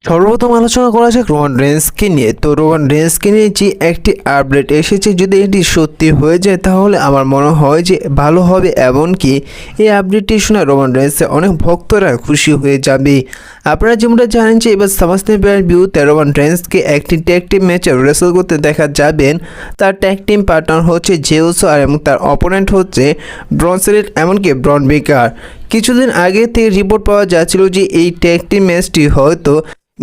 সর্বপ্রথম আলোচনা করা যাক রোমান রেন্সকে নিয়ে। তো রোমান রেন্সকে নিয়ে যে একটি আপডেট এসেছে, যদি এটি সত্যি হয়ে যায় তাহলে আমার মনে হয় যে ভালো হবে। এমনকি এই আপডেটটি শুনে রোমান রেন্সের অনেক ভক্তরা খুশি হয়ে যাবে। আপনারা যেমনটা জানেন যে এবার সামাসনে ভিউতে রোমান রেন্সকে একটি ট্যাগ টিম ম্যাচে রেসল করতে দেখা যাবেন। তার ট্যাগ টিম পার্টনার হচ্ছে জেউসো আর এবং তার অপোনেন্ট হচ্ছে ব্রন সেলিট এমনকি ব্রন বেকার। কিছুদিন আগে থেকে রিপোর্ট পাওয়া যাচ্ছিল যে এই ট্যাগ টিম ম্যাচটি হয়তো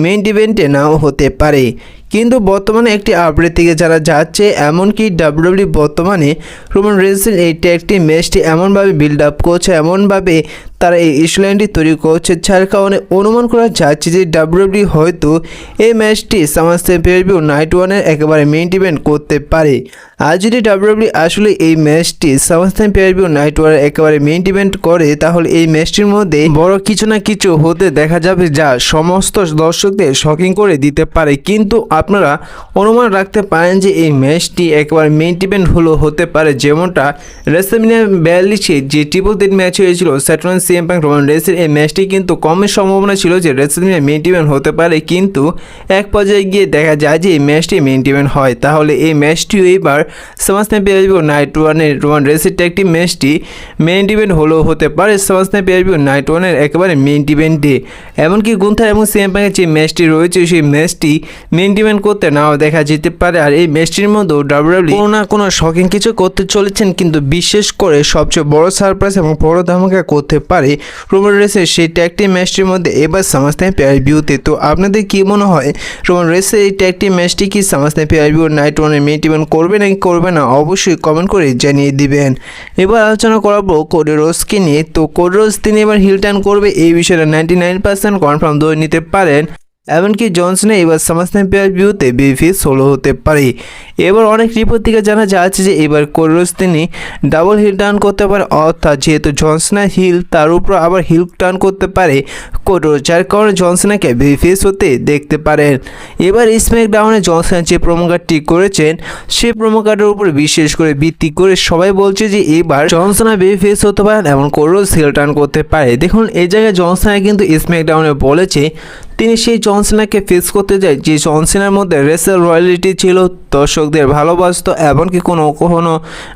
মেইন ইভেন্টে নাও হতে পারে, কিন্তু বর্তমানে একটি আপডেট থেকে জানা যাচ্ছে এমনকি ডাব্লিউডাব্লিউ বর্তমানে রোমান রেন্সের এই ট্যাগ টিম ম্যাচটি এমনভাবে বিল্ড আপ করছে, এমনভাবে তারা এই ইস্যুলাইনটি তৈরি করছে, যার কারণে অনুমান করা যাচ্ছে যে ডাব্লিউডাব্লিউ হয়তো এই ম্যাচটি সামাসনে ভিউ নাইট ওয়ানের একেবারে মেইন ইভেন্ট করতে পারে। আর যদি ডাব্লিউডাব্লিউ আসলে এই ম্যাচটি সামাসনে ভিউ নাইট ওয়ানের একেবারে মেইন ইভেন্ট করে, তাহলে এই ম্যাচটির মধ্যে বড় কিছু না কিছু হতে দেখা যাবে যা সমস্ত দর্শকদের শকিং করে দিতে পারে। কিন্তু আপনারা অনুমান রাখতে পারেন যে এই ম্যাচটি একেবারে মেইন ইভেন্ট হতে পারে, যেমনটা রেসলম্যানিয়া 42-এ যে ট্রিপল থ্রেট ম্যাচ হয়েছিল স্যাটার্ন সিএম পাঙ্ক রোমান রেন্সের, এই ম্যাচটি কিন্তু কমের সম্ভাবনা ছিল যে রেসলম্যানিয়া মেইন ইভেন্ট হতে পারে, কিন্তু এক পর্যায়ে গিয়ে দেখা যায় যে এই ম্যাচটি মেইন ইভেন্ট হয়। তাহলে এই ম্যাচটিও এবার সামাসনে ভিউ নাইট ওয়ানের রোমান রেন্সের ট্যাগ টিম ম্যাচটি মেইন ইভেন্ট হতে পারে সামাসনে ভিউ নাইট ওয়ানের একেবারে মেইন ইভেন্টে। এমনকি গুন্থার এবং সিএম পাঙ্কের যে ম্যাচটি রয়েছে সেই ম্যাচটি মেইন ইভেন্ট করতে নাও দেখা যেতে পারে। আর এই ম্যাচটির মধ্যেও ডাব্লিউডাব্লিউ কোনো না কোনো শকিং কিছু করতে চলেছেন, কিন্তু বিশেষ করে সবচেয়ে বড় সারপ্রাইজ এবং বড় ধামাকা করতে পারে রোমান রেন্সের সেই ট্যাগ টিম ম্যাচটির মধ্যে এবার সামাসনে ভিউতে। তো আপনাদের কি মনে হয়, রোমান রেন্সের এই ট্যাগ টিম ম্যাচটি কি সামাসনে ভিউ নাইট ওয়ানের মেইন ইভেন্ট করবে নাকি করবে না, অবশ্যই কমেন্ট করে জানিয়ে দিবেন। এবার আলোচনা করাবো কোডি রোডসকে নিয়ে। তো কোডি রোডস তিনি এবার হিল টার্ন করবে, এই বিষয়টা 99% কনফার্ম ধরে নিতে পারেন। এমনকি জন সিনা এবার সামাসনে ভিউতে বেবিফেস হতে পারে। এবার অনেক রিপোর্ট থেকে জানা যাচ্ছে যে এবার কোডি রোডস তিনি ডাবল হিল টার্ন করতে পারে, অর্থাৎ যেহেতু জন সিনা হিল তার উপর আবার হিল টার্ন করতে পারে কোডি রোডস, যার কারণে জন সিনাকে বেবিফেস হতে দেখতে পারেন। এবার স্ম্যাকডাউনে জন সিনা যে প্রোমো কার্ডটি করেছেন সেই প্রোমো কার্ডের উপর বিশেষ করে ভিত্তি করে সবাই বলছে যে এবার জন সিনা বেবিফেস হতে পারেন এবং কোডি রোডস হিল টার্ন করতে পারে। দেখুন এই জায়গায় জন সিনা কিন্তু স্ম্যাকডাউনে বলেছে তিনি সেই জন সিনাকে ফেস করতে যায় যে জন সিনার মধ্যে রেসেল রয়্যালিটি ছিল, দর্শকদের ভালোবাসত, এমনকি কখনো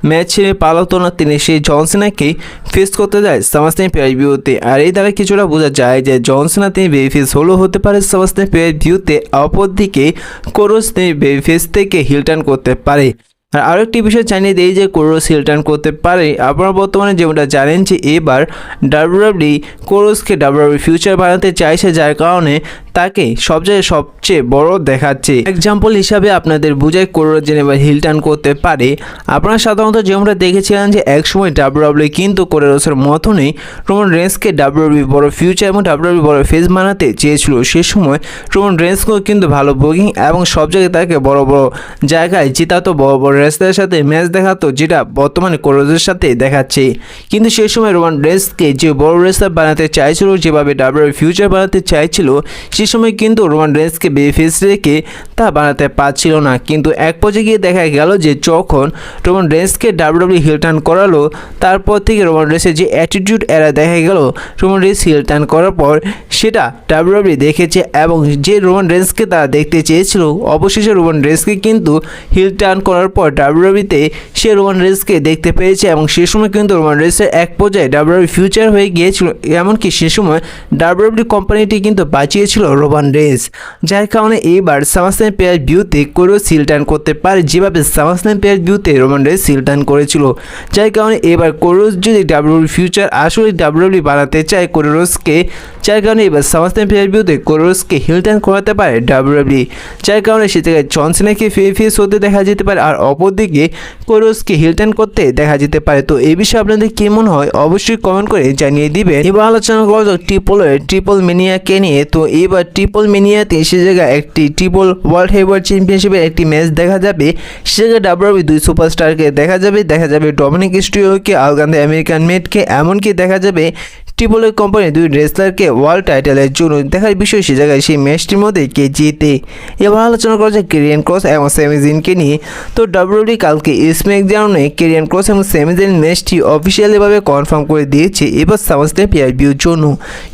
ম্যাচ ছেড়ে পালাতো না। তিনি সেই জন সিনাকেই ফেস করতে যায় সামাসনে ভিউতে। আর এই দ্বারা কিছুটা বোঝা যায় যে জন সিনা তিনি বেবিফেস হতে পারে সামাসনে ভিউতে, অপরদিকে কোডি রোডস তিনি বেবিফেস থেকে হিল টার্ন করতে পারে। আর আরেকটি বিষয় জানিয়ে দেই যে কোডি রোডস হিল টার্ন করতে পারে। আপনারা বর্তমানে যেমনটা জানেন যে এবার ডাব্লিউডাব্লিউ কোডি রোডসকে ডাব্লিউডাব্লিউ ফিউচার বানাতে চাইছে, যার কারণে তাকে সবচেয়ে বড় দেখাচ্ছে। এক্সাম্পল হিসাবে আপনাদের বুঝাই কোডি রোডস যেন এবার হিল টার্ন করতে পারে। আপনারা সাধারণত যেমনটা দেখেছিলেন যে একসময় ডাব্লিউডাব্লিউ কিন্তু কোডি রোডসের মতনই রোমান রেন্সকে ডাব্লিউডাব্লিউ বড় ফিউচার এবং ডাব্লিউডাব্লিউ বড় ফেস বানাতে চেয়েছিল। সে সময় রোমান রেন্সকেও কিন্তু ভালো বুকিং এবং সব জায়গায় তাকে বড় জায়গায় জেতাতো, বড় রেসলারের সাথে ম্যাচ দেখাতো, যেটা বর্তমানে কোডি রোডসের সাথে দেখাচ্ছে। কিন্তু সেই সময় রোমান রেন্সকে যে বড় রেসলার বানাতে চাইছিল, যেভাবে ডাব্লিউডাব্লিউ ফিউচার বানাতে চাইছিল, সে সময় কিন্তু রোমান রেন্সকে বেফেস রেখে তা বানাতে পারছিল না। কিন্তু এক পর্যায়ে গিয়ে দেখা গেল যে যখন রোমান রেন্সকে ডাব্লিউডাব্লিউ হিল টার্ন করালো, তারপর থেকে রোমান রেন্সের যে অ্যাটিটিউড এরা দেখা গেল রোমান রেন্স হিল টার্ন করার পর সেটা ডাব্লিউডাব্লিউ দেখেছে, এবং যে রোমান রেন্সকে তারা দেখতে চেয়েছিল অবশেষে রোমান রেন্সকে কিন্তু হিল টার্ন করার পর ডাব্লিউডাব্লিউতে সে রোমান রেন্সকে দেখতে পেয়েছে। এবং সে সময় কিন্তু রোমান রেন্সের এক পর্যায়ে ডাব্লিউডাব্লিউ ফিউচার হয়ে গিয়েছিল, এমনকি সে সময় ডাব্লিউডাব্লিউ কোম্পানিটি কিন্তু বাঁচিয়েছিল রোমান রেন্স, যার কারণে এইবার সামাসনে ভিউতে কোডি রোডস হিল টার্ন করতে পারে, যেভাবে সামাসনে ভিউতে রোমান রেন্স হিল টার্ন করেছিল। যার কারণে এবার কোডি রোডস যদি ডাব্লিউডাব্লিউ ফিউচার আসলে ডাব্লিউডাব্লিউ বানাতে চায় কোডি রোডসকে, যার কারণে এবার সামাসনে ভিউতে কোডি রোডসকে হিল টার্ন করাতে পারে ডাব্লিউডাব্লিউ, যার কারণে সে থেকে জন সিনাকে ফেস হতে দেখা যেতে পারে, আর অপরদিকে কোডি রোডসকে হিল টার্ন করতে দেখা যেতে পারে। তো এই বিষয়ে আপনাদের কি মনে হয় অবশ্যই কমেন্ট করে জানিয়ে দিবেন। এবার আলোচনা করা যাক ট্রিপল মেনিয়াকে নিয়ে। তো এবার ট্রিপল মেনিয়াতে সে জায়গায় একটি ট্রিপল ওয়ার্ল্ড হেভিওয়েট চ্যাম্পিয়নশিপের একটি ম্যাচ দেখা যাবে। সে জায়গায় ডাব্লিউডাব্লিউ দুই সুপারস্টারকে দেখা যাবে ডমিনিক মিস্টেরিওকে, আলগান্দে আমেরিকান মেডকে, এমনকি দেখা যাবে ট্রিপল এ কোম্পানি দুই রেসলারকে ওয়ার্ল্ড টাইটেলের জন্য দেখার বিষয়। সে জায়গায় সেই ম্যাচটির মধ্যে কে জিতে। এবার আলোচনা করা যায় কেরিয়ান ক্রস এবং স্যামি জিনকে নিয়ে। তো ডাব্লিউডাব্লিউ কালকে স্ম্যাকডাউনে কেরিয়ান ক্রস এবং স্যামি জিন ম্যাচটি অফিসিয়ালিভাবে কনফার্ম করে দিয়েছে এবার সামাসনে ভিউর জন্য।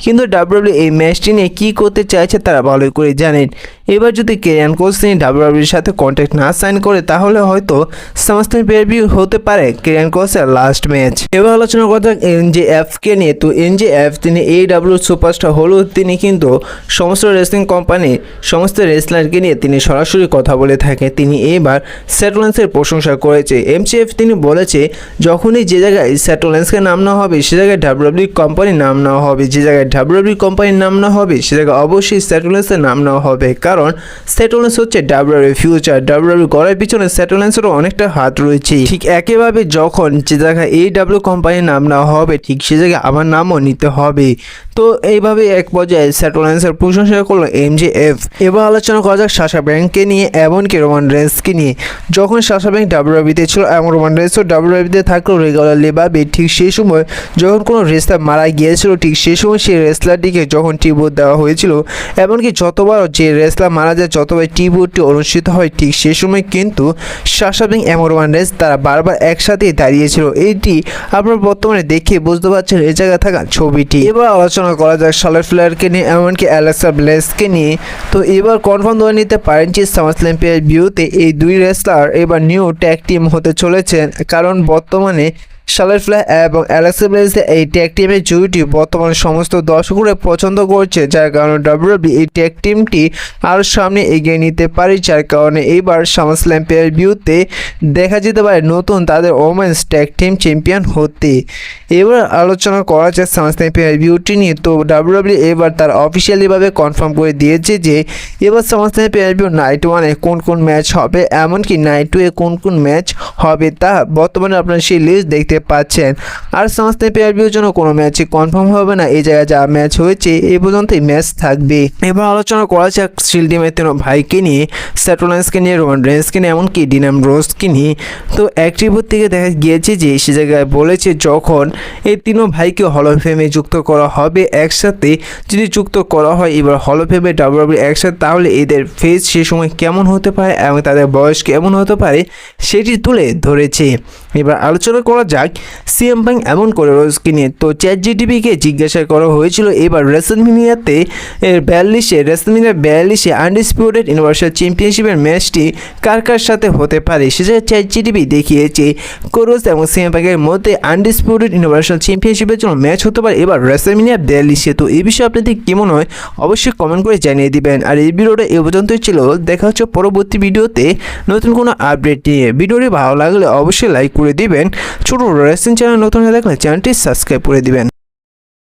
কিন্তু ডাব্লিউডাব্লিউ এই ম্যাচটি নিয়ে কী করতে চায় আছে তারা ভালোই করে জানেন। এবার যদি কেরিয়ান ক্রস তিনি ডাব্লিউডাব্লিউর সাথে কন্ট্যাক্ট না সাইন করে তাহলে হয়তো সামারস্ল্যাম পে-পার-ভিউ হতে পারে কেরিয়ান ক্রসের লাস্ট ম্যাচ। এবার আলোচনা করা যাক এনজেএফকে নিয়ে। তো এনজেএফ তিনি AEW সুপারস্টার হলেও তিনি কিন্তু সমস্ত রেসলিং কোম্পানির সমস্ত রেসলারকে নিয়ে তিনি সরাসরি কথা বলে থাকে। তিনি এবার সেট রোলিন্সের প্রশংসা করেছে। এমজেএফ তিনি বলেছে যখনই যে জায়গায় সেট রোলিন্সকে নাম নেওয়া হবে সে জায়গায় ডাব্লিউডাব্লিউ কোম্পানির নাম নেওয়া হবে, যে জায়গায় ডাব্লিউডাব্লিউ কোম্পানির নাম নেওয়া হবে সে জায়গায় অবশ্যই সেট রোলিন্সের নাম নেওয়া হবে, কারণ সেট রোলিন্স হচ্ছে ডাব্লিউডাব্লিউ ফিউচার। ডাব্লিউডাব্লিউ গড়ার পিছনে সেট রোলিন্সেরও অনেকটা হাত রয়েছে। ঠিক একইভাবে যখন যে জায়গায় AEW কোম্পানির নাম নেওয়া হবে ঠিক সে জায়গায় আমার নামও নিতে হবে। তো এইভাবে এক পর্যায়ে সেট রোলিন্সের প্রশংসা করলো এমজেএফ। এবার আলোচনা করা যাক সাশা ব্যাঙ্ককে নিয়ে এমনকি রোমান রেন্সকে নিয়ে। যখন সাশা ব্যাঙ্ক ডাব্লিউডাব্লিউতে ছিল এবং রোমান রেন্সও ডাব্লিউডাব্লিউতে থাকলেও রেগুলারলি ভাবে ঠিক সেই সময় যখন কোনো রেসলার মারা গিয়েছিল ঠিক সেই সময় সেই রেসলারটিকে যখন ট্রিবিউট দেওয়া হয়েছিল, এমনকি যতবার যে রেসলার মারা যায় যতবার ট্রিবিউটটি অনুষ্ঠিত হয় ঠিক সেই সময় কিন্তু সাশা ব্যাঙ্ক এবং রোমান রেন্স তারা বারবার একসাথেই দাঁড়িয়েছিল। এইটি আপনারা বর্তমানে দেখে বুঝতে পারছেন এই জায়গায় থাকা ছবিটি। এবার আলোচনা করা যাক শার্লট ফ্লেয়ারকে নিয়ে এমনকি অ্যালেক্সা ব্লেসকে নিয়ে। তো এবার কনফার্ম ধরে নিতে পারেন যে সামারস্ল্যাম পে-পার-ভিউতে এই দুই রেসলার এবার নিউ ট্যাগ টিম হতে চলেছেন, কারণ বর্তমানে শার্লট ফ্লেয়ার এবং অ্যালেক্সা ব্লেসের এই ট্যাগ টিমের জুটি বর্তমানে সমস্ত দর্শকরা পছন্দ করছে, যার কারণে ডাব্লিউডাব্লিউ এই ট্যাগ টিমটি আরও সামনে এগিয়ে নিতে পারে, যার কারণে এইবার সামারস্ল্যাম পে-পার-ভিউতে দেখা যেতে পারে নতুন তাদের ওমেন্স ট্যাগ টিম চ্যাম্পিয়ন হতে। এবার আলোচনা করা যায় সামারস্ল্যাম পে-পার-ভিউটি নিয়ে। তো ডাব্লিউডাব্লিউ এবার তার অফিসিয়ালিভাবে কনফার্ম করে দিয়েছে যে এবার সামারস্ল্যাম পে-পার-ভিউ নাইট 1-এ কোন কোন ম্যাচ হবে, এমনকি নাইট 2-এ কোন কোন ম্যাচ হবে তা বর্তমানে আপনারা সেই লিস্ট দেখতে পাচ্ছেন। আর সামারস্ল্যাম পে-পার-ভিউর জন্য কোনো ম্যাচই কনফার্ম হবে না, এই জায়গায় যা ম্যাচ হয়েছে এই পর্যন্তই ম্যাচ থাকবে। এবার আলোচনা করা যাক শিল্ড টিমের তিন ভাইকে নিয়ে, সেট রোলিন্সকে নিয়ে, রোমান রেন্সকে নিয়ে, এমনকি ডিন অ্যামব্রোসকে নিয়ে। তো এক রিপোর্ট থেকে দেখা গিয়েছে যে সে জায়গায় বলেছে যখন এই তিনও ভাইকে হল অফ ফেমে যুক্ত করা হবে একসাথে, যদি যুক্ত করা হয় এবার হল অফ ফেমে ডাব্লিউডাব্লিউ একসাথে, তাহলে এদের ফেস সে সময় কেমন হতে পারে এবং তাদের বয়স কেমন হতে পারে সেটি তুলে ধরেছে। এবার আলোচনা করা যাক সিএম পাঙ্ক এমন করে রোজকে নিয়ে। তো চ্যাটজিটিপিকে জিজ্ঞাসা করা হয়েছিল এবার রেসলম্যানিয়াতে 42-এ আনডিসপিউটেড ইউনিভার্সাল চ্যাম্পিয়নশিপের ম্যাচটি কার কার সাথে হতে পারে, সেটা চ্যাটজিটিপি দেখিয়েছে কোরোস এবং সিএম পাঙ্কের মধ্যে আনডিসপিউটেড ইউনিভার্সাল চ্যাম্পিয়নশিপের জন্য ম্যাচ হতে পারে এবার রেসলম্যানিয়া 42-এ। তো এই বিষয়ে আপনাদের কি মনে হয় অবশ্যই কমেন্ট করে জানিয়ে দিবেন। আর এই ভিডিওটা এ পর্যন্তই ছিল, দেখা হচ্ছে পরবর্তী ভিডিওতে নতুন কোনো আপডেট নিয়ে। ভিডিওটি ভালো লাগলে অবশ্যই লাইক করে দিবেন। ছোট রেসলিং চ্যানেল নতুন হয়ে থাকলে চ্যানেলটি সাবস্ক্রাইব করে দিবেন।